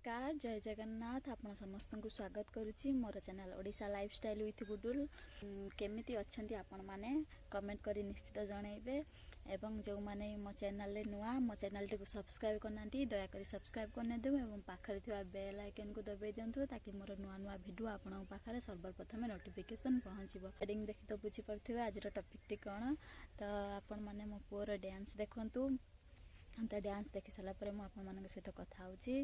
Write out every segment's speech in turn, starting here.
नमस्कार जय जगन्नाथ आपण समस्त को स्वागत करुच्ची मोर चैनल ओडिशा लाइफस्टाइल विथ गुडुल केमिति अच्छंती आपण माने कमेंट करी निश्चित जनइबे एवं जो माने मो चैनल रे नुआ मो चैनल टी को सब्सक्राइब करनांती दया करी सब्सक्राइब करने देबो एवं पाखरे थिबा बेल आइकन को दबाई दियंतु ताकि मोर नुआ नुआ वीडियो आपण पाखरे सर्वप्रथम नोटिफिकेशन पहुंचीबो। हेडिंग देखि तो बुझी परथिबे आज रो टॉपिक टी कोन तो आपण माने मो पुअर डांस देखंतु तो डांस देखि सला परे मो आपण मानक सहित कथा होची।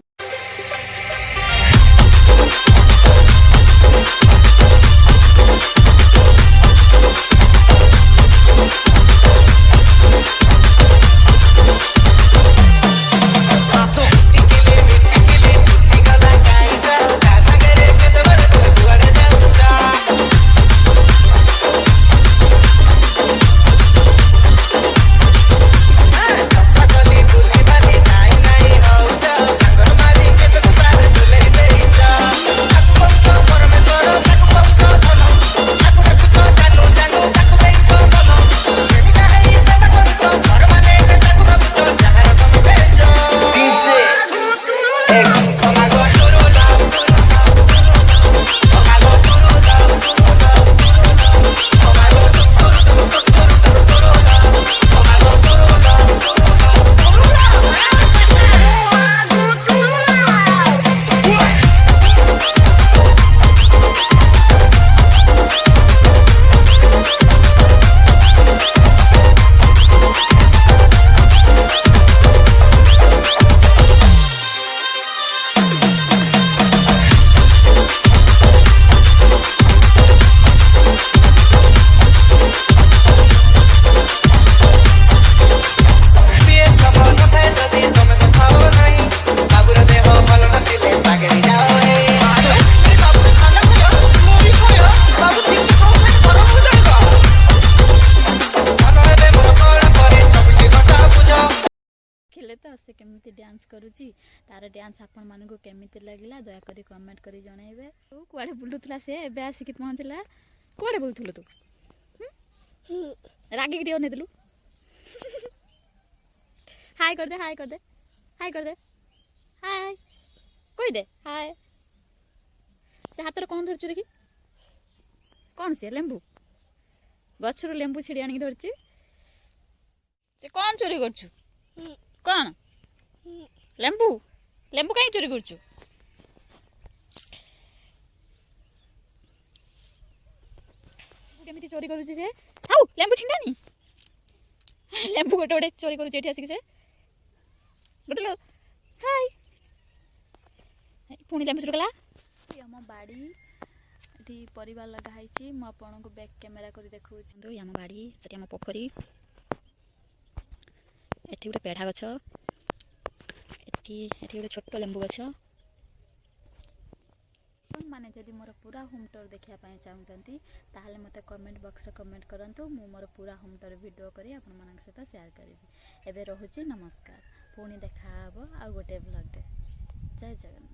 तो से केमिति डांस करूची तार डांस आपण मानन को केमिति लागला दया करी कमेंट करी जणाइबे। तू कुआडे बुलुतला से एबे आसी कि पहुंचला कुआडे बुलथुलु तू रागी गिडियो ने देलु हाय कर दे हाय कर दे हाय कर दे हाय कोई दे हाय से हाथ रे कोन धरछु देखि कोन से लेंबू गछरु लेंबू छिड़ी आनी धरछि से कोन चोरी करछु कौन लेंबू लेंबू कहीं चोरी करछु केमिति चोरी करूची से हाउ लेंबू छिंडानी लेंबू गोटे गोटे चोरी करूची एठी आसी से गोटे लो हाय पुणी लेंबू चोरी कला हम बाड़ी एठी परिवार लगा हाइची म आपन को बैक कैमरा करी देखौची तो हम बाड़ी सेठी हम पोखरी एठी गोटे पेढ़ा गछ एठी गोटे छोट लेंबू गछ माने जदि मोर पूरा होम टूर देखिया पाए चाहूचंती ताहले मते कमेंट बॉक्स रे कमेंट करंतु मु मोर पूरा होम टूर वीडियो करी आपन मानक सहित शेयर करिवि। एबे रहुची नमस्कार पुणी देखा हबो आ गोटे ब्लॉग रे जय जगन्नाथ।